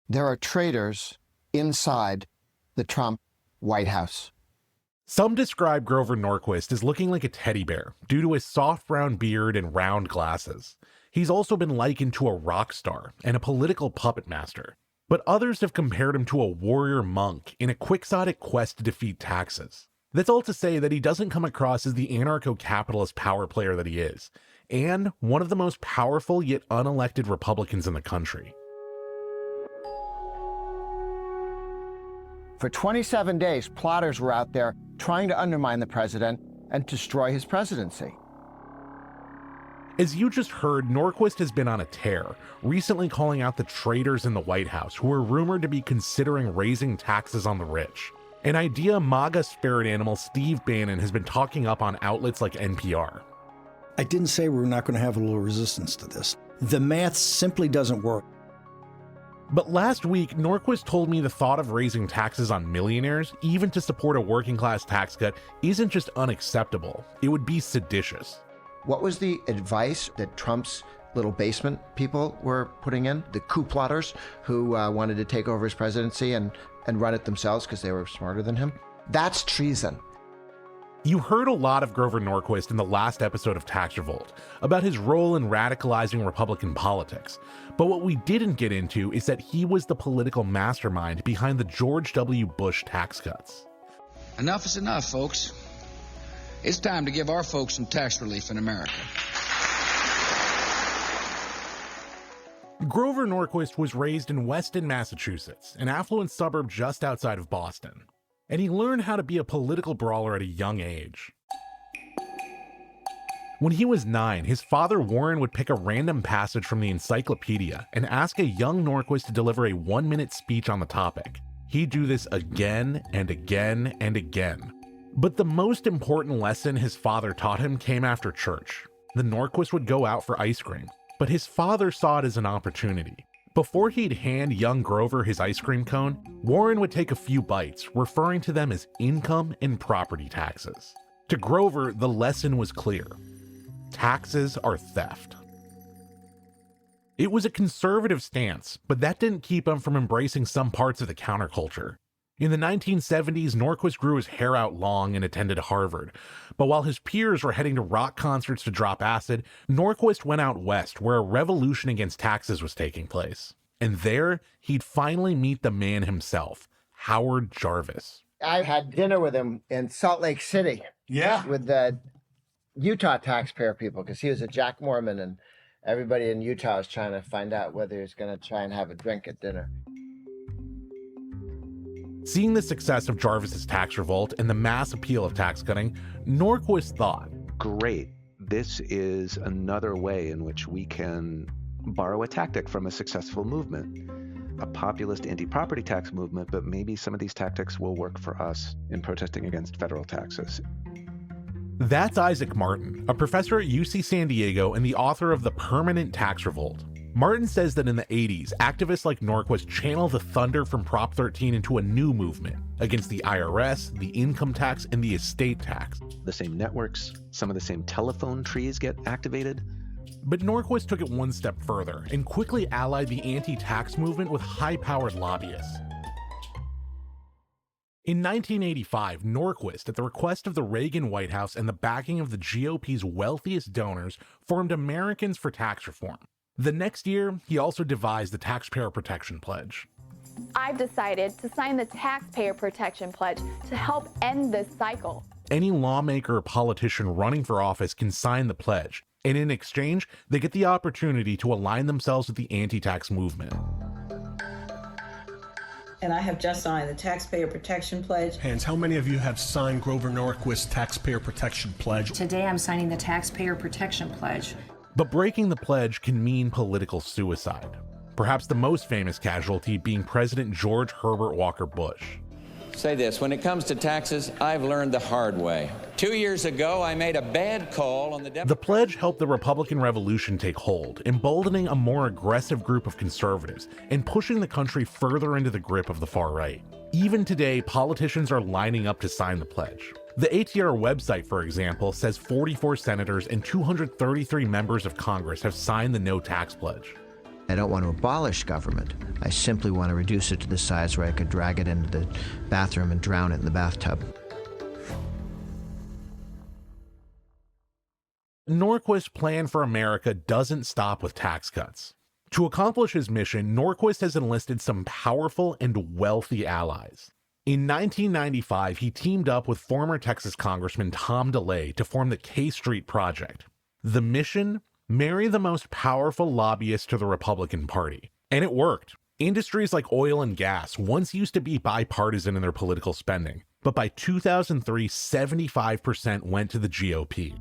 There are traitors inside the Trump White House. Some describe Grover Norquist as looking like a teddy bear due to his soft brown beard and round glasses. He's also been likened to a rock star and a political puppet master. But others have compared him to a warrior monk in a quixotic quest to defeat taxes. That's all to say that he doesn't come across as the anarcho-capitalist power player that he is, and one of the most powerful yet unelected Republicans in the country. For 27 days, plotters were out there trying to undermine the president and destroy his presidency. As you just heard, Norquist has been on a tear, recently calling out the traitors in the White House who are rumored to be considering raising taxes on the rich. An idea MAGA spirit animal Steve Bannon has been talking up on outlets like NPR. I didn't say we were not going to have a little resistance to this. The math simply doesn't work. But last week, Norquist told me the thought of raising taxes on millionaires, even to support a working class tax cut, isn't just unacceptable, it would be seditious. What was the advice that Trump's little basement people were putting in? The coup plotters who wanted to take over his presidency and run it themselves because they were smarter than him? That's treason. You heard a lot of Grover Norquist in the last episode of Tax Revolt about his role in radicalizing Republican politics. But what we didn't get into is that he was the political mastermind behind the George W. Bush tax cuts. Enough is enough, folks. It's time to give our folks some tax relief in America. Grover Norquist was raised in Weston, Massachusetts, an affluent suburb just outside of Boston. And he learned how to be a political brawler at a young age. When he was 9, his father Warren would pick a random passage from the encyclopedia and ask a young Norquist to deliver a 1-minute speech on the topic. He'd do this again and again and again. But the most important lesson his father taught him came after church. The Norquist would go out for ice cream, but his father saw it as an opportunity. Before he'd hand young Grover his ice cream cone, Warren would take a few bites, referring to them as income and property taxes. To Grover, the lesson was clear. Taxes are theft. It was a conservative stance, but that didn't keep him from embracing some parts of the counterculture. In the 1970s, Norquist grew his hair out long and attended Harvard. But while his peers were heading to rock concerts to drop acid, Norquist went out west where a revolution against taxes was taking place. And there, he'd finally meet the man himself, Howard Jarvis. I had dinner with him in Salt Lake City. Yeah. With the Utah taxpayer people, because he was a Jack Mormon, and everybody in Utah was trying to find out whether he's going to try and have a drink at dinner. Seeing the success of Jarvis's tax revolt and the mass appeal of tax cutting, Norquist thought, great, this is another way in which we can borrow a tactic from a successful movement, a populist anti-property tax movement, but maybe some of these tactics will work for us in protesting against federal taxes. That's Isaac Martin, a professor at UC San Diego and the author of The Permanent Tax Revolt. Martin says that in the 80s, activists like Norquist channeled the thunder from Prop 13 into a new movement against the IRS, the income tax, and the estate tax. The same networks, some of the same telephone trees get activated. But Norquist took it one step further and quickly allied the anti-tax movement with high-powered lobbyists. In 1985, Norquist, at the request of the Reagan White House and the backing of the GOP's wealthiest donors, formed Americans for Tax Reform. The next year, he also devised the Taxpayer Protection Pledge. I've decided to sign the Taxpayer Protection Pledge to help end this cycle. Any lawmaker or politician running for office can sign the pledge, and in exchange, they get the opportunity to align themselves with the anti-tax movement. And I have just signed the Taxpayer Protection Pledge. Hands, how many of you have signed Grover Norquist's Taxpayer Protection Pledge? Today I'm signing the Taxpayer Protection Pledge. But breaking the pledge can mean political suicide. Perhaps the most famous casualty being President George Herbert Walker Bush. Say this, when it comes to taxes, I've learned the hard way. 2 years ago, I made a bad call on the... The pledge helped the Republican Revolution take hold, emboldening a more aggressive group of conservatives and pushing the country further into the grip of the far right. Even today, politicians are lining up to sign the pledge. The ATR website, for example, says 44 senators and 233 members of Congress have signed the No Tax Pledge. I don't want to abolish government. I simply want to reduce it to the size where I could drag it into the bathroom and drown it in the bathtub. Norquist's plan for America doesn't stop with tax cuts. To accomplish his mission, Norquist has enlisted some powerful and wealthy allies. In 1995, he teamed up with former Texas Congressman Tom DeLay to form the K Street Project. The mission? Marry the most powerful lobbyists to the Republican Party. And it worked. Industries like oil and gas once used to be bipartisan in their political spending, but by 2003, 75% went to the GOP.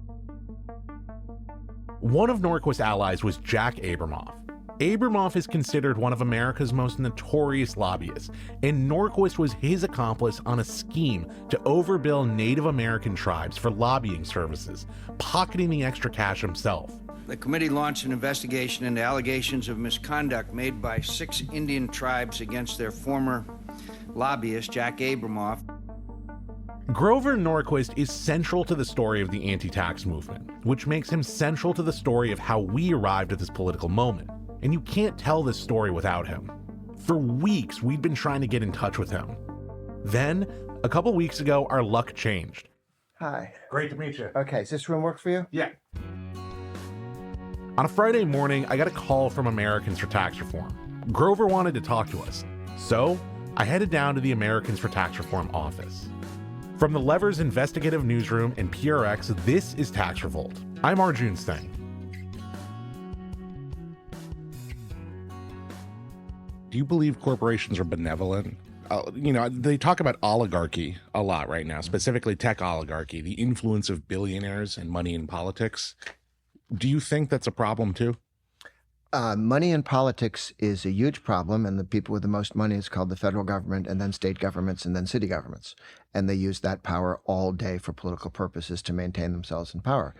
One of Norquist's allies was Jack Abramoff. Abramoff is considered one of America's most notorious lobbyists, and Norquist was his accomplice on a scheme to overbill Native American tribes for lobbying services, pocketing the extra cash himself. The committee launched an investigation into allegations of misconduct made by 6 Indian tribes against their former lobbyist, Jack Abramoff. Grover Norquist is central to the story of the anti-tax movement, which makes him central to the story of how we arrived at this political moment. And you can't tell this story without him. For weeks, we'd been trying to get in touch with him. Then, a couple weeks ago, our luck changed. Hi. Great to meet you. Okay, does this room work for you? Yeah. On a Friday morning, I got a call from Americans for Tax Reform. Grover wanted to talk to us, so I headed down to the Americans for Tax Reform office. From the Levers Investigative Newsroom and PRX, this is Tax Revolt. I'm Arjun Singh. Do you believe corporations are benevolent? They talk about oligarchy a lot right now, specifically tech oligarchy, the influence of billionaires and money in politics. Do you think that's a problem too? Money in politics is a huge problem, and the people with the most money is called the federal government, and then state governments, and then city governments. And they use that power all day for political purposes to maintain themselves in power.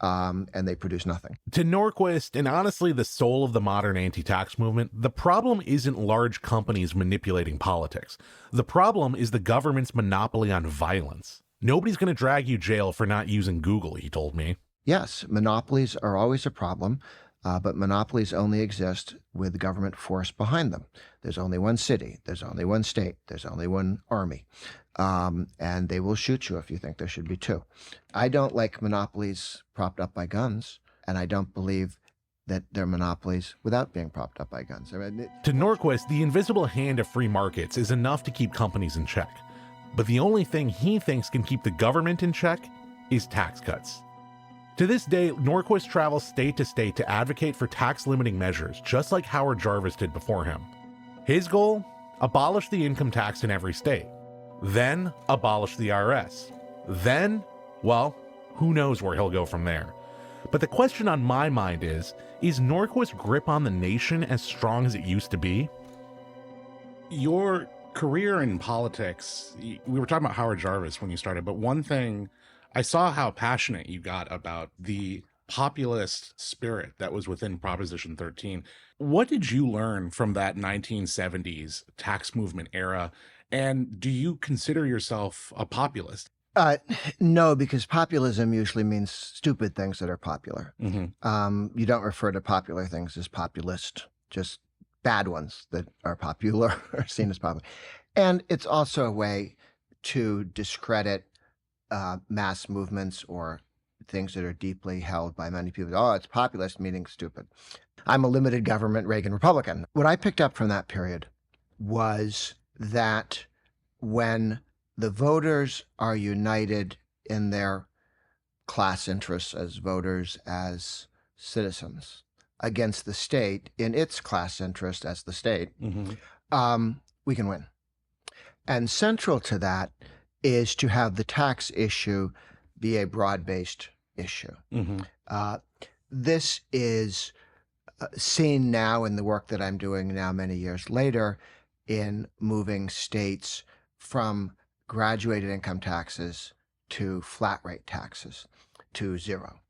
And they produce nothing. To Norquist, and honestly the soul of the modern anti-tax movement, the problem isn't large companies manipulating politics. The problem is the government's monopoly on violence. Nobody's going to drag you jail for not using Google, he told me. Yes, monopolies are always a problem, but monopolies only exist with government force behind them. There's only one city, there's only one state, there's only one army. And they will shoot you if you think there should be 2. I don't like monopolies propped up by guns, and I don't believe that they're monopolies without being propped up by guns. To Norquist, the invisible hand of free markets is enough to keep companies in check. But the only thing he thinks can keep the government in check is tax cuts. To this day, Norquist travels state to state to advocate for tax limiting measures, just like Howard Jarvis did before him. His goal? Abolish the income tax in every state. Then abolish the IRS. Then, well, who knows where he'll go from there. But the question on my mind is Norquist's grip on the nation as strong as it used to be? Your career in politics, we were talking about Howard Jarvis when you started, but one thing, I saw how passionate you got about the populist spirit that was within Proposition 13. What did you learn from that 1970s tax movement era? And do you consider yourself a populist? No, because populism usually means stupid things that are popular. Mm-hmm. You don't refer to popular things as populist, just bad ones that are popular are seen as popular. And it's also a way to discredit mass movements or things that are deeply held by many people. Oh, it's populist, meaning stupid. I'm a limited government Reagan Republican. What I picked up from that period was that when the voters are united in their class interests as voters, as citizens, against the state in its class interest as the state, we can win. And central to that is to have the tax issue be a broad-based issue. This is seen now in the work that I'm doing now many years later in moving states from graduated income taxes to flat rate taxes to zero,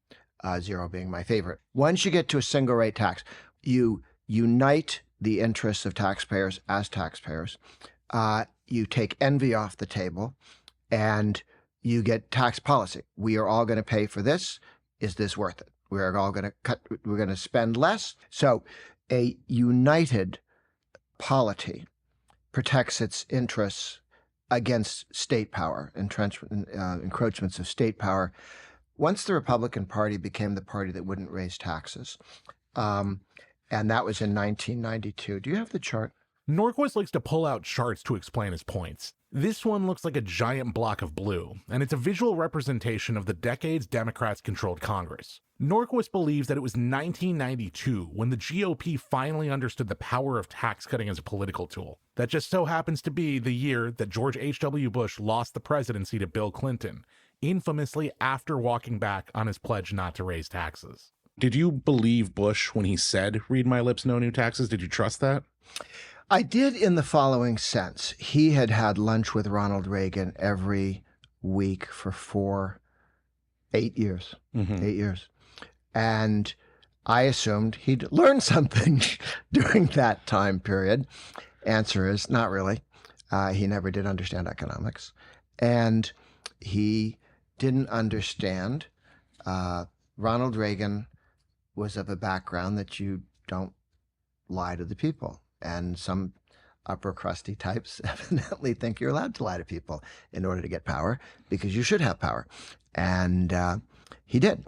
zero being my favorite. Once you get to a single rate tax, you unite the interests of taxpayers as taxpayers. You take envy off the table and you get tax policy. We are all going to pay for this. Is this worth it? We're all going to cut, we're going to spend less. So a united polity protects its interests against state power, encroachments of state power. Once the Republican Party became the party that wouldn't raise taxes, and that was in 1992. Do you have the chart? Norquist likes to pull out charts to explain his points. This one looks like a giant block of blue, and it's a visual representation of the decades Democrats controlled Congress. Norquist believes that it was 1992 when the GOP finally understood the power of tax cutting as a political tool. That just so happens to be the year that George H.W. Bush lost the presidency to Bill Clinton, infamously after walking back on his pledge not to raise taxes. Did you believe Bush when he said, "Read my lips, no new taxes"? Did you trust that? I did in the following sense. He had had lunch with Ronald Reagan every week for 8 years. 8 years. And I assumed he'd learned something during that time period. Answer is not really. He never did understand economics. And he didn't understand. Ronald Reagan was of a background that you don't lie to the people. And some upper crusty types evidently think you're allowed to lie to people in order to get power, because you should have power. And he did.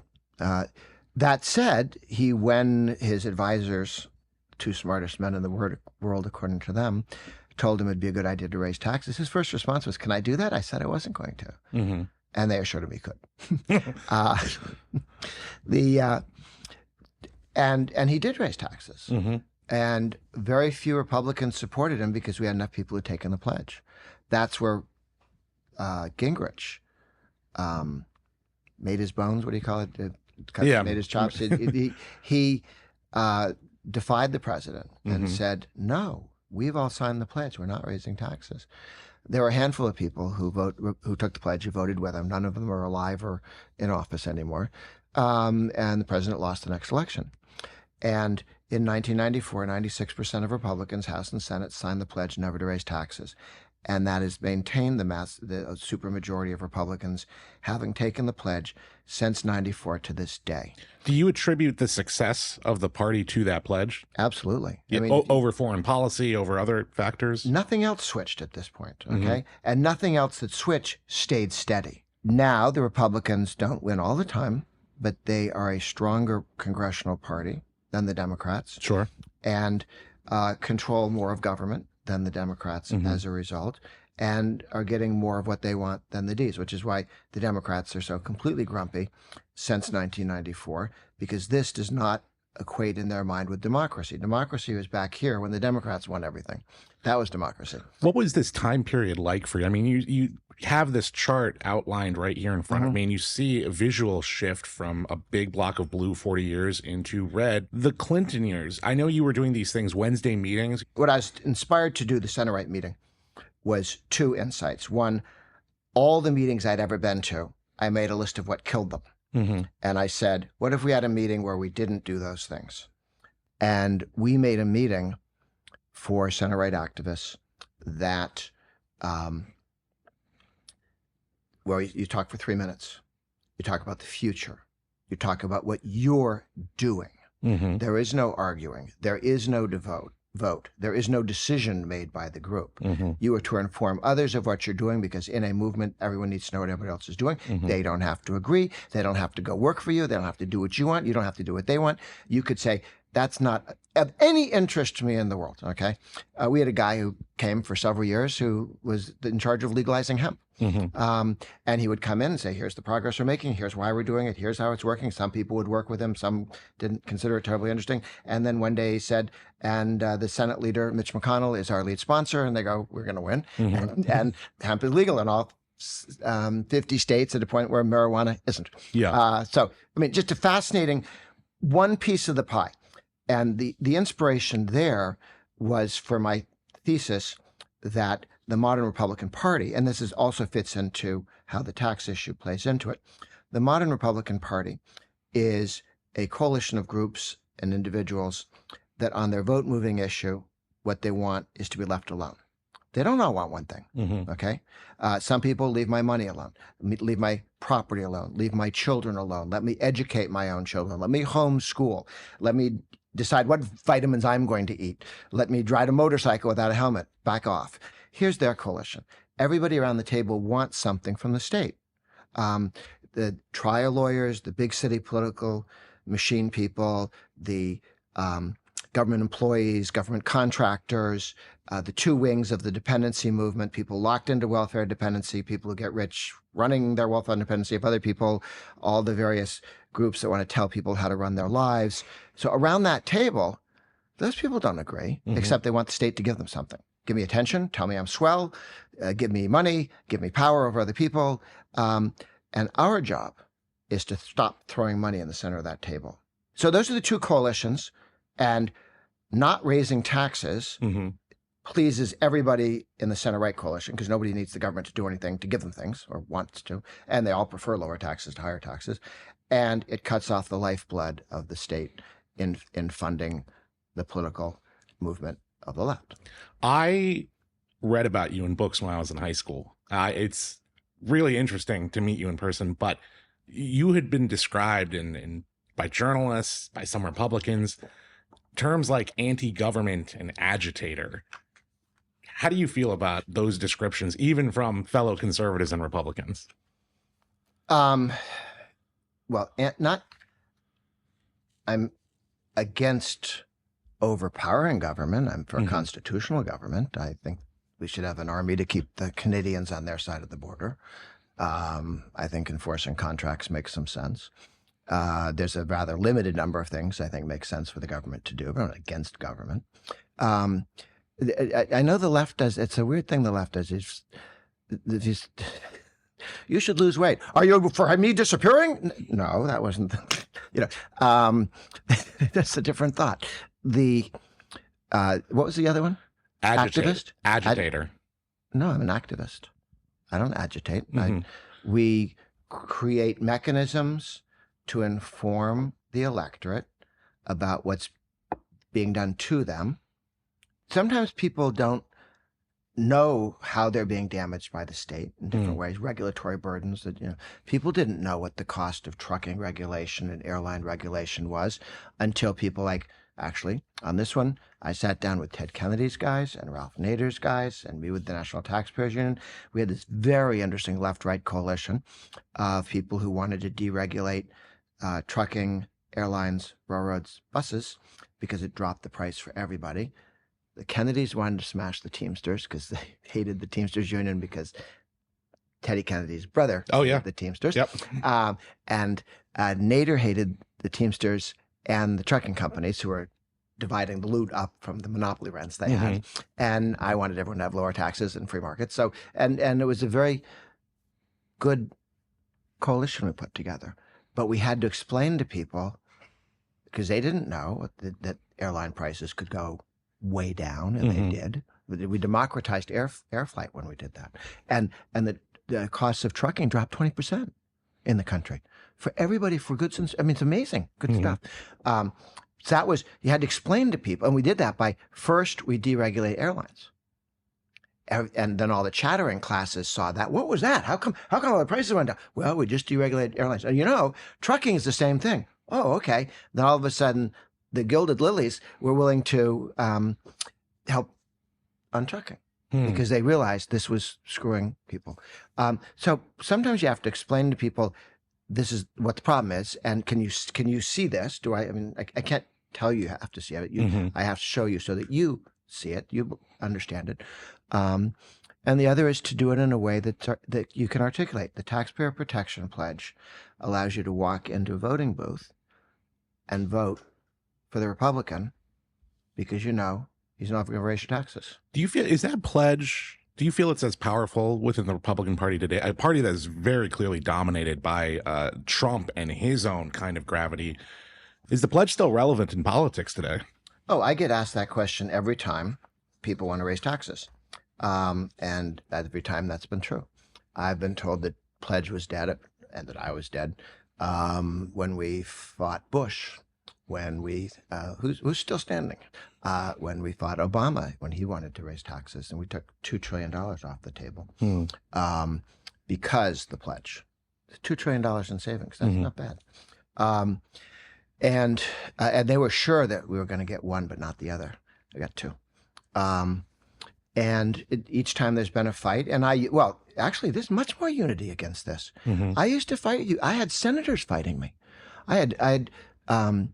That said, when his advisors, two smartest men in the world according to them, told him it'd be a good idea to raise taxes, his first response was, "Can I do that?" I said I wasn't going to. And they assured him he could. And he did raise taxes. And very few Republicans supported him because we had enough people who'd taken the pledge. That's where Gingrich made his bones. What do you call it? Made his chops. He defied the president and said, "No, we've all signed the pledge. We're not raising taxes." There were a handful of people who took the pledge, who voted with him. None of them are alive or in office anymore. And the president lost the next election. And in 1994, 96% of Republicans, House and Senate, signed the pledge never to raise taxes. And that has maintained the supermajority of Republicans having taken the pledge since 94 to this day. Do you attribute the success of the party to that pledge? Absolutely. I mean, over foreign policy, over other factors? Nothing else switched at this point, okay? And nothing else that switched stayed steady. Now, the Republicans don't win all the time, but they are a stronger congressional party than the Democrats. Sure. And control more of government than the Democrats as a result, and are getting more of what they want than the Ds, which is why the Democrats are so completely grumpy since 1994, because this does not equate in their mind with democracy. Democracy was back here when the Democrats won everything. That was democracy. What was this time period like for you? I mean, you have this chart outlined right here in front of me, and you see a visual shift from a big block of blue 40 years into red. The Clinton years, I know you were doing these things, Wednesday meetings. What I was inspired to do, the center-right meeting, was two insights. One, all the meetings I'd ever been to, I made a list of what killed them. And I said, what if we had a meeting where we didn't do those things? And we made a meeting for center-right activists that where you talk for 3 minutes. You talk about the future. You talk about what you're doing. There is no arguing. There is no vote. There is no decision made by the group. You are to inform others of what you're doing, because in a movement, everyone needs to know what everybody else is doing. They don't have to agree. They don't have to go work for you. They don't have to do what you want. You don't have to do what they want. You could say, that's not of any interest to me in the world, okay? We had a guy who came for several years who was in charge of legalizing hemp. And he would come in and say, here's the progress we're making, here's why we're doing it, here's how it's working. Some people would work with him, some didn't consider it terribly interesting. And then one day he said, and the Senate leader, Mitch McConnell, is our lead sponsor. And they go, we're going to win. And hemp is legal in all 50 states at a point where marijuana isn't. So, I mean, just a fascinating one piece of the pie. And the inspiration there was for my thesis that the modern Republican Party, and this also fits into how the tax issue plays into it, the modern Republican Party is a coalition of groups and individuals that on their vote-moving issue, what they want is to be left alone. They don't all want one thing, okay? Some people leave my money alone, leave my property alone, leave my children alone, let me educate my own children, let me homeschool, let me decide what vitamins I'm going to eat. Let me ride a motorcycle without a helmet. Back off. Here's their coalition. Everybody around the table wants something from the state. The trial lawyers, the big city political machine people, the government employees, government contractors, the two wings of the dependency movement, people locked into welfare dependency, people who get rich running their welfare dependency of other people, all the various groups that want to tell people how to run their lives. So around that table, those people don't agree, except they want the state to give them something. Give me attention, tell me I'm swell, give me money, give me power over other people. And our job is to stop throwing money in the center of that table. So those are the two coalitions, and not raising taxes pleases everybody in the center-right coalition, because nobody needs the government to do anything to give them things, or wants to, and they all prefer lower taxes to higher taxes. And it cuts off the lifeblood of the state in funding the political movement of the left. I read about you in books when I was in high school. It's really interesting to meet you in person, but you had been described by journalists, by some Republicans, terms like anti-government and agitator. How do you feel about those descriptions, even from fellow conservatives and Republicans? Well, I'm against overpowering government. I'm for constitutional government. I think we should have an army to keep the Canadians on their side of the border. I think enforcing contracts makes some sense. There's a rather limited number of things I think make sense for the government to do, but I'm not against government. I know the left does. It's a weird thing the left does. You should lose weight. Are you for me disappearing? No, that wasn't. That's a different thought. What was the other one? Activist? Agitator. No, I'm an activist. I don't agitate. We create mechanisms to inform the electorate about what's being done to them. Sometimes people don't know how they're being damaged by the state in different ways, regulatory burdens that, people didn't know what the cost of trucking regulation and airline regulation was until people actually, on this one, I sat down with Ted Kennedy's guys and Ralph Nader's guys and me with the National Taxpayers Union. We had this very interesting left-right coalition of people who wanted to deregulate trucking, airlines, railroads, buses, because it dropped the price for everybody. The Kennedys wanted to smash the Teamsters because they hated the Teamsters Union because Teddy Kennedy's brother hated the Teamsters. Yep. And Nader hated the Teamsters and the trucking companies who were dividing the loot up from the monopoly rents they had. And I wanted everyone to have lower taxes and free markets. So, and it was a very good coalition we put together. But we had to explain to people, because they didn't know that airline prices could go way down, and they did. We democratized air flight when we did that. And the costs of trucking dropped 20% in the country for everybody, for goods and, it's amazing, good stuff. So that was, you had to explain to people, and we did that by, first we deregulate airlines. And then all the chattering classes saw that. What was that? How come all the prices went down? Well, we just deregulated airlines. And trucking is the same thing. Oh, okay. Then all of a sudden, the Gilded Lilies were willing to help on trucking because they realized this was screwing people. So sometimes you have to explain to people, this is what the problem is, and can you see this? I can't tell you have to see it. I have to show you so that you see it, you understand it. And the other is to do it in a way that you can articulate. The Taxpayer Protection Pledge allows you to walk into a voting booth and vote for the Republican because he's not going to raise your taxes. Do you feel it's as powerful within the Republican Party today, a party that is very clearly dominated by Trump and his own kind of gravity? Is the pledge still relevant in politics today? Oh, I get asked that question every time people want to raise taxes. And every time that's been true. I've been told that pledge was dead and that I was dead when we fought Bush, when we who's still standing, when we fought Obama when he wanted to raise taxes, and we took $2 trillion off the table because the pledge, $2 trillion in savings. That's not bad. And they were sure that we were going to get one, but not the other. I got two. Each time there's been a fight, and actually, there's much more unity against this. I used to fight you. I had senators fighting me. I had the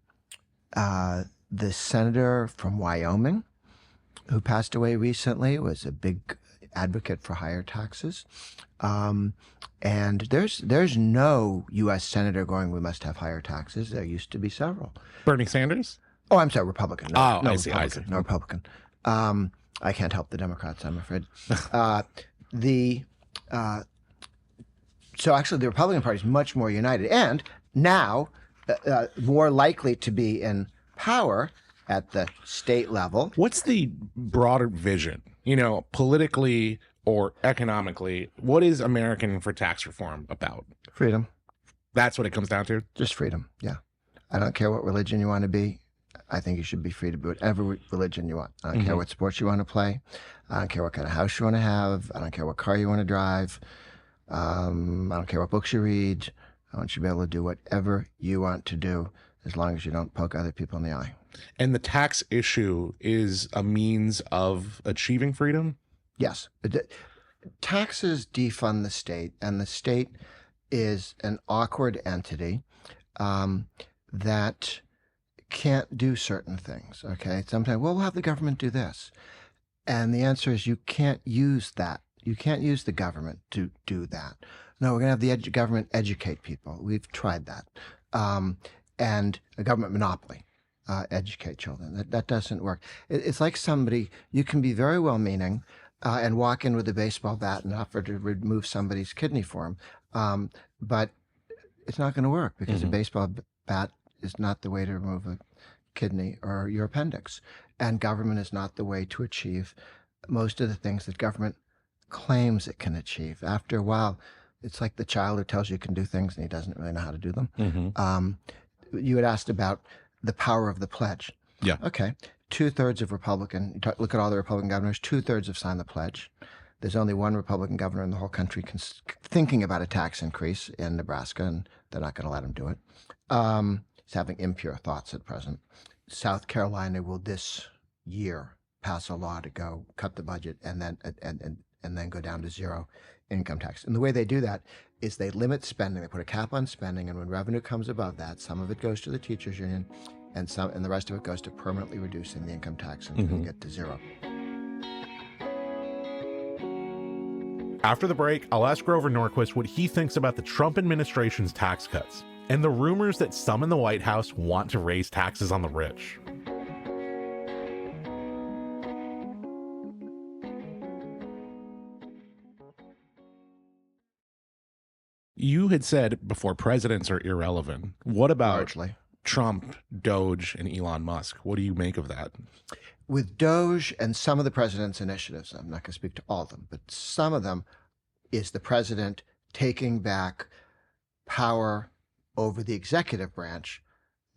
senator from Wyoming, who passed away recently, was a big advocate for higher taxes. And there's no U.S. senator going, we must have higher taxes. There used to be several. Bernie Sanders? Oh, I'm sorry, Republican. No, I see. No Republican. I can't help the Democrats, I'm afraid. So actually, the Republican Party is much more united, and now more likely to be in power at the state level. What's the broader vision? Politically or economically, what is American for tax reform about? Freedom. That's what it comes down to? Just freedom, yeah. I don't care what religion you want to be. I think you should be free to be whatever religion you want. I don't care what sports you want to play. I don't care what kind of house you want to have. I don't care what car you want to drive. I don't care what books you read. I want you to be able to do whatever you want to do as long as you don't poke other people in the eye. And the tax issue is a means of achieving freedom? Yes. Taxes defund the state, and the state is an awkward entity that can't do certain things, okay? Sometimes, we'll have the government do this. And the answer is you can't use that. You can't use the government to do that. No, we're going to have the government educate people. We've tried that. And a government monopoly, educate children. That doesn't work. It's like somebody, you can be very well-meaning and walk in with a baseball bat and offer to remove somebody's kidney for them. But it's not going to work because a baseball bat is not the way to remove a kidney or your appendix. And government is not the way to achieve most of the things that government claims it can achieve. After a while, it's like the child who tells you can do things and he doesn't really know how to do them. You had asked about the power of the pledge. Yeah. Okay. 2/3 of Republican, look at all the Republican governors, 2/3 have signed the pledge. There's only one Republican governor in the whole country thinking about a tax increase in Nebraska, and they're not going to let him do it. He's having impure thoughts at present. South Carolina will this year pass a law to go cut the budget and then go down to zero income tax. And the way they do that is they limit spending. They put a cap on spending, and when revenue comes above that, some of it goes to the teachers union, and the rest of it goes to permanently reducing the income tax until you get to zero. After the break, I'll ask Grover Norquist what he thinks about the Trump administration's tax cuts and the rumors that some in the White House want to raise taxes on the rich. You had said before presidents are irrelevant. What about Largely. Trump, Doge, and Elon Musk? What do you make of that? With Doge and some of the president's initiatives, I'm not going to speak to all of them, but some of them is the president taking back power over the executive branch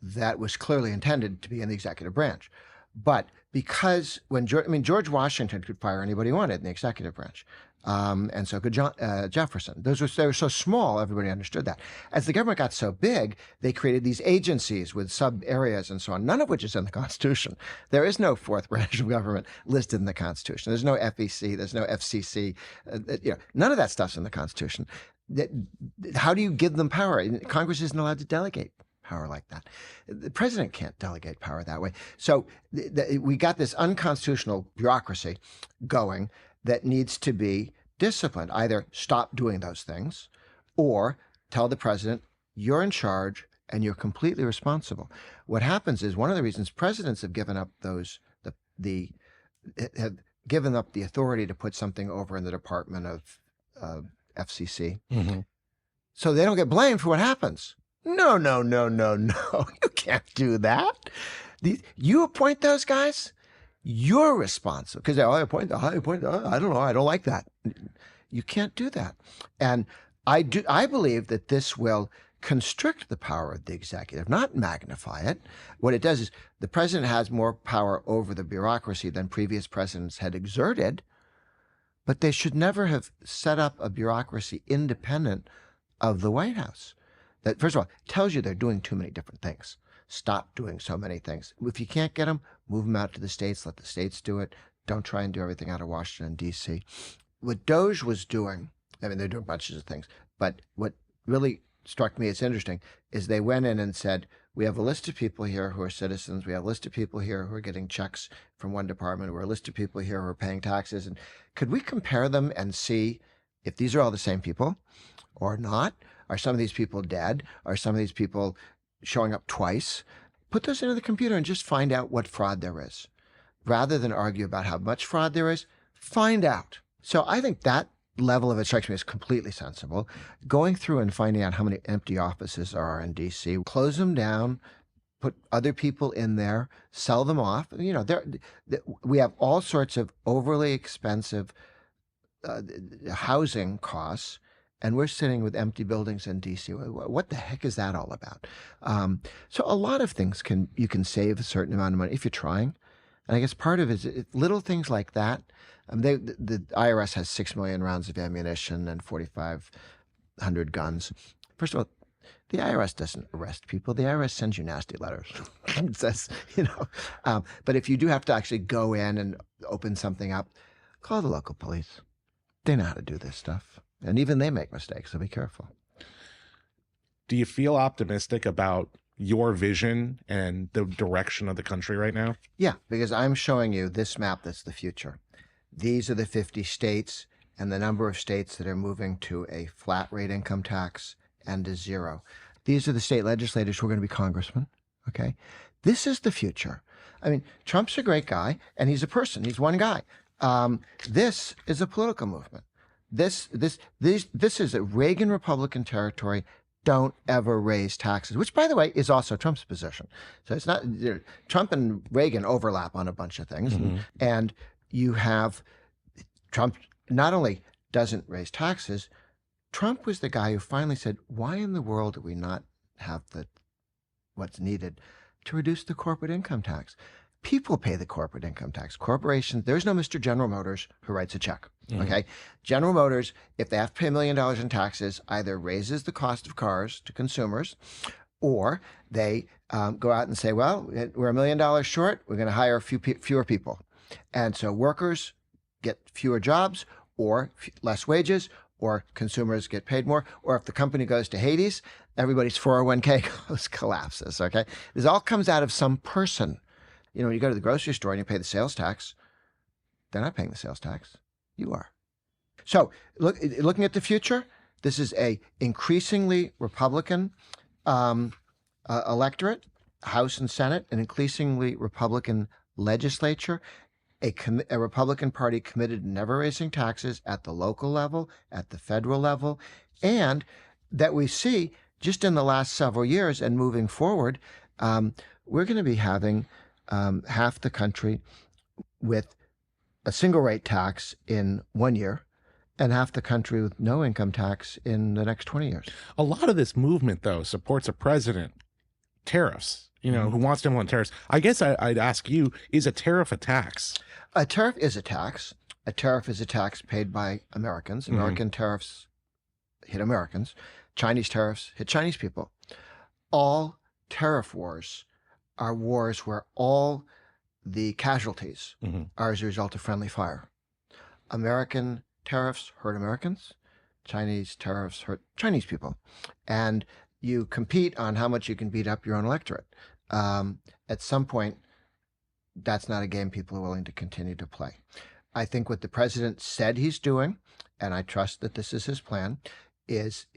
that was clearly intended to be in the executive branch. But because George Washington could fire anybody he wanted in the executive branch. And so could Jefferson. They were so small, everybody understood that. As the government got so big, they created these agencies with sub-areas and so on, none of which is in the Constitution. There is no fourth branch of government listed in the Constitution. There's no FEC, there's no FCC. None of that stuff's in the Constitution. How do you give them power? Congress isn't allowed to delegate power like that. The president can't delegate power that way. So we got this unconstitutional bureaucracy going that needs to be disciplined. Either stop doing those things or tell the president, you're in charge and you're completely responsible. What happens is one of the reasons presidents have given up have given up the authority to put something over in the Department of FCC. So they don't get blamed for what happens. No. You can't do that. You appoint those guys, you're responsible. Because I appoint, I don't know, I don't like that. You can't do that. And I believe that this will constrict the power of the executive, not magnify it. What it does is the president has more power over the bureaucracy than previous presidents had exerted, but they should never have set up a bureaucracy independent of the White House. That, first of all, tells you they're doing too many different things. stop doing so many things. If you can't get them, move them out to the states, let the states do it. Don't try and do everything out of Washington, D.C. What Doge was doing, I mean, they're doing bunches of things, but what really struck me as interesting is they went in and said, we have a list of people here who are citizens. We have a list of people here who are getting checks from one department. We're a list of people here who are paying taxes. And could we compare them and see if these are all the same people or not? Are some of these people dead? Are some of these people showing up twice? Put those into the computer and just find out what fraud there is. Rather than argue about how much fraud there is, find out. So I think that level of it strikes me as completely sensible. Going through and finding out how many empty offices there are in D.C., close them down, put other people in there, sell them off. You know, we have all sorts of overly expensive housing costs, and we're sitting with empty buildings in D.C. What the heck is that all about? So a lot of things you can save a certain amount of money if you're trying. And I guess part of it is little things like that. The IRS has 6 million rounds of ammunition and 4,500 guns. First of all, the IRS doesn't arrest people. The IRS sends you nasty letters. It says, you know. But if you do have to actually go in and open something up, call the local police. They know how to do this stuff. And even they make mistakes, so be careful. Do you feel optimistic about your vision and the direction of the country right now? Yeah, because I'm showing you this map that's the future. These are the 50 states and the number of states that are moving to a flat rate income tax and to zero. These are the state legislators who are going to be congressmen, okay? This is the future. I mean, Trump's a great guy, and he's a person. He's one guy. This is a political movement. This is a Reagan Republican territory. Don't ever raise taxes, which, by the way, is also Trump's position. So it's not, Trump and Reagan overlap on a bunch of things. Mm-hmm. And you have Trump not only doesn't raise taxes, Trump was the guy who finally said, why in the world do we not have what's needed to reduce the corporate income tax? People pay the corporate income tax. Corporations, there's no Mr. General Motors who writes a check, okay? General Motors, if they have to pay $1 million in taxes, either raises the cost of cars to consumers, or they go out and say, well, we're $1 million short, we're going to hire fewer people. And so workers get fewer jobs or less wages, or consumers get paid more, or if the company goes to Hades, everybody's 401k collapses, okay? This all comes out of some person. You know, when you go to the grocery store and you pay the sales tax, they're not paying the sales tax. You are. So looking at the future, this is a increasingly Republican electorate, House and Senate, an increasingly Republican legislature, a Republican Party committed to never raising taxes at the local level, at the federal level, and that we see just in the last several years and moving forward, we're going to be having half the country with a single rate tax in 1 year and half the country with no income tax in the next 20 years. A lot of this movement, though, supports a president, tariffs, who wants to implement tariffs. I guess I'd ask you, is a tariff a tax? A tariff is a tax. A tariff is a tax paid by Americans. American tariffs hit Americans. Chinese tariffs hit Chinese people. All tariff wars are wars where all the casualties are as a result of friendly fire. American tariffs hurt Americans. Chinese tariffs hurt Chinese people. And you compete on how much you can beat up your own electorate. At some point, that's not a game people are willing to continue to play. I think what the president said he's doing, and I trust that this is his plan, is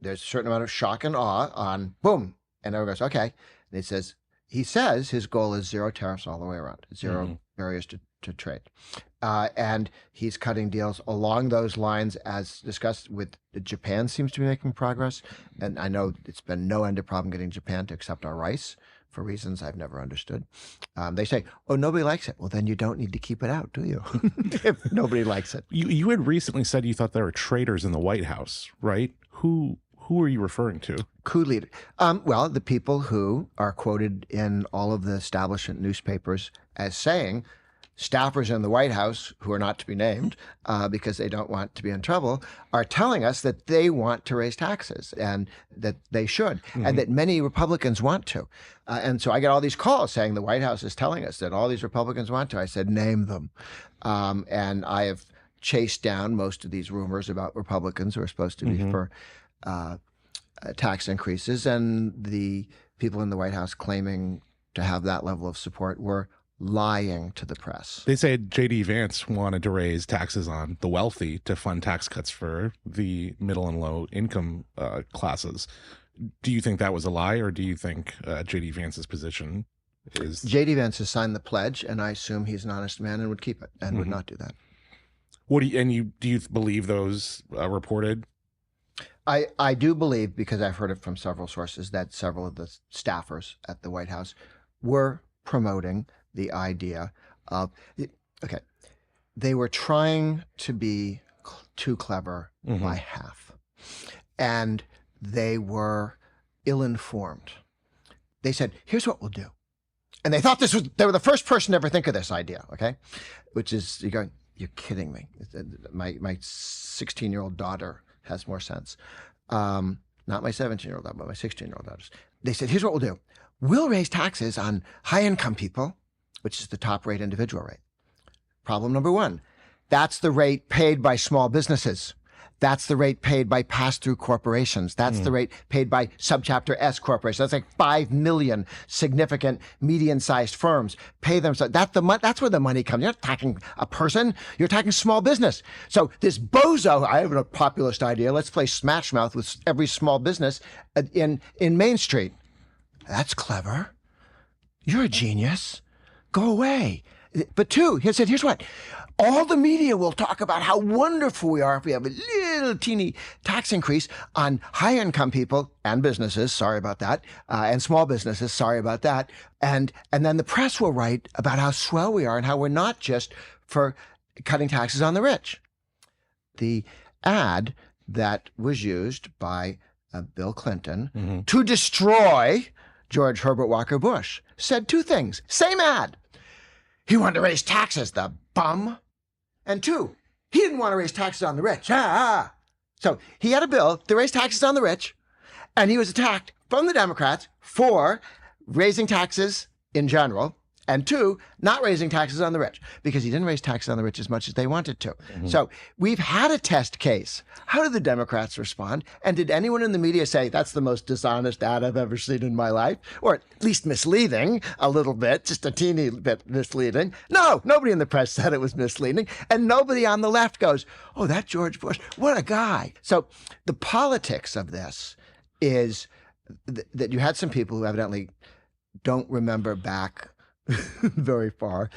there's a certain amount of shock and awe on boom, and everyone goes, okay. And he says his goal is zero tariffs all the way around, zero barriers to trade. And he's cutting deals along those lines as discussed with Japan seems to be making progress. And I know it's been no end of problem getting Japan to accept our rice for reasons I've never understood. They say, oh, nobody likes it. Well, then you don't need to keep it out, do you? If nobody likes it. You had recently said you thought there were traitors in the White House, right? Who are you referring to? Coup leader. Well, the people who are quoted in all of the establishment newspapers as saying, staffers in the White House, who are not to be named because they don't want to be in trouble, are telling us that they want to raise taxes and that they should, and that many Republicans want to. And so I get all these calls saying the White House is telling us that all these Republicans want to. I said, name them. And I have chased down most of these rumors about Republicans who are supposed to be for tax increases, and the people in the White House claiming to have that level of support were lying to the press. They said J.D. Vance wanted to raise taxes on the wealthy to fund tax cuts for the middle and low income classes. Do you think that was a lie, or do you think J.D. Vance's position is... J.D. Vance has signed the pledge, and I assume he's an honest man and would keep it and would not do that. Do you believe those reported? I do believe, because I've heard it from several sources, that several of the staffers at the White House were promoting the idea of, okay, they were trying to be too clever by half, and they were ill-informed. They said, here's what we'll do. And they thought they were the first person to ever think of this idea, okay? Which is, you're going, you're kidding me. My 16-year-old daughter has more sense. Not my 17-year-old daughter, but my 16-year-old daughters. They said, here's what we'll do. We'll raise taxes on high-income people, which is the top rate individual rate. Problem number one, that's the rate paid by small businesses. That's the rate paid by pass-through corporations. That's the rate paid by subchapter S corporations. That's like 5 million significant median-sized firms pay them. So that's where the money comes. You're not attacking a person. You're attacking small business. So this bozo, I have a populist idea. Let's play Smash Mouth with every small business in Main Street. That's clever. You're a genius. Go away. But two, he said, here's what. All the media will talk about how wonderful we are if we have a little teeny tax increase on high-income people and businesses, sorry about that, and small businesses, sorry about that. And then the press will write about how swell we are and how we're not just for cutting taxes on the rich. The ad that was used by Bill Clinton to destroy George Herbert Walker Bush said two things. Same ad. He wanted to raise taxes, the bum. And two, he didn't want to raise taxes on the rich. So he had a bill to raise taxes on the rich, and he was attacked from the Democrats for raising taxes in general, and two, not raising taxes on the rich, because he didn't raise taxes on the rich as much as they wanted to. So we've had a test case. How did the Democrats respond? And did anyone in the media say, that's the most dishonest ad I've ever seen in my life? Or at least misleading a little bit, just a teeny bit misleading? No, nobody in the press said it was misleading. And nobody on the left goes, oh, that George Bush, what a guy. So the politics of this is that you had some people who evidently don't remember back very far.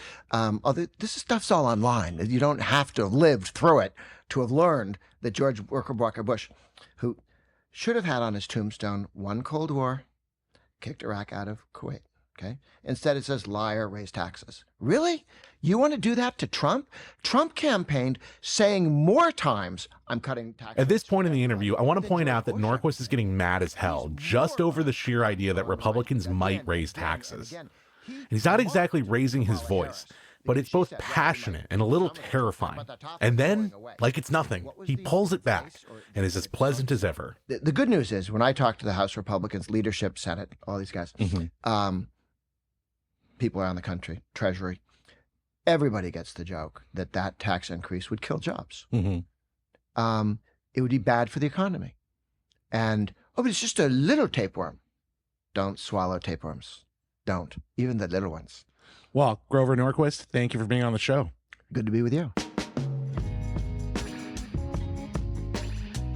This stuff's all online. You don't have to have lived through it to have learned that George Walker Bush, who should have had on his tombstone one Cold War, kicked Iraq out of Kuwait. Okay. Instead, it says liar, raise taxes. Really? You want to do that to Trump? Trump campaigned saying more times, I'm cutting taxes. At this point in the interview, I want to point out that Norquist is getting mad as hell just over the sheer idea that Republicans might raise taxes. And he's not exactly raising his voice, but it's both passionate and a little terrifying. And then, like it's nothing, he pulls it back and is as pleasant as ever. The good news is, when I talk to the House Republicans, leadership, Senate, all these guys, people around the country, Treasury, everybody gets the joke that that tax increase would kill jobs. It would be bad for the economy. And, oh, but it's just a little tapeworm. Don't swallow tapeworms. Don't, even the little ones. Well, Grover Norquist, thank you for being on the show. Good to be with you.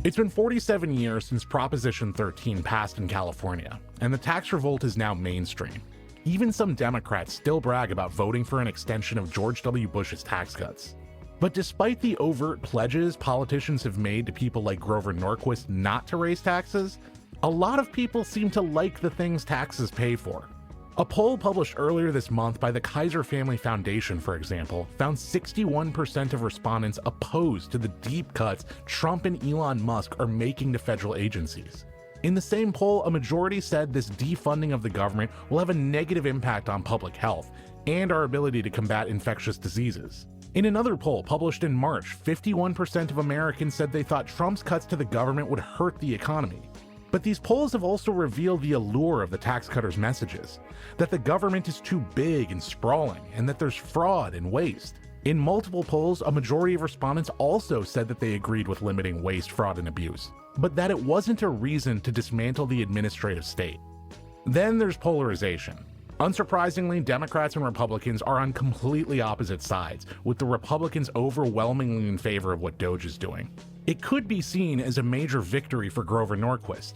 It's been 47 years since Proposition 13 passed in California, and the tax revolt is now mainstream. Even some Democrats still brag about voting for an extension of George W. Bush's tax cuts. But despite the overt pledges politicians have made to people like Grover Norquist not to raise taxes, a lot of people seem to like the things taxes pay for. A poll published earlier this month by the Kaiser Family Foundation, for example, found 61% of respondents opposed to the deep cuts Trump and Elon Musk are making to federal agencies. In the same poll, a majority said this defunding of the government will have a negative impact on public health and our ability to combat infectious diseases. In another poll published in March, 51% of Americans said they thought Trump's cuts to the government would hurt the economy. But these polls have also revealed the allure of the tax cutters' messages, that the government is too big and sprawling, and that there's fraud and waste. In multiple polls, a majority of respondents also said that they agreed with limiting waste, fraud, and abuse, but that it wasn't a reason to dismantle the administrative state. Then there's polarization. Unsurprisingly, Democrats and Republicans are on completely opposite sides, with the Republicans overwhelmingly in favor of what DOJ is doing. It could be seen as a major victory for Grover Norquist,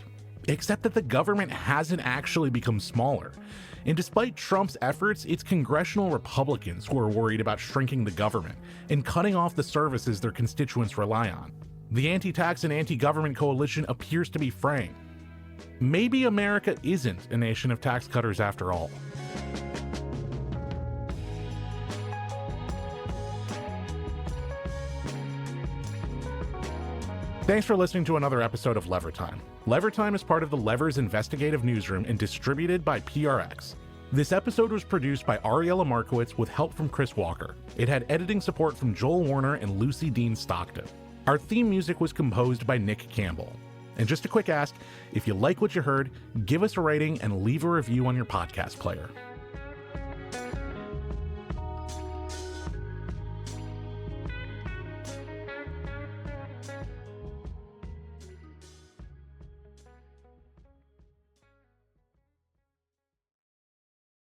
except that the government hasn't actually become smaller. And despite Trump's efforts, it's congressional Republicans who are worried about shrinking the government and cutting off the services their constituents rely on. The anti-tax and anti-government coalition appears to be fraying. Maybe America isn't a nation of tax cutters after all. Thanks for listening to another episode of Lever Time. Lever Time is part of the Lever's investigative newsroom and distributed by PRX. This episode was produced by Ariella Markowitz with help from Chris Walker. It had editing support from Joel Warner and Lucy Dean Stockton. Our theme music was composed by Nick Campbell. And just a quick ask, if you like what you heard, give us a rating and leave a review on your podcast player.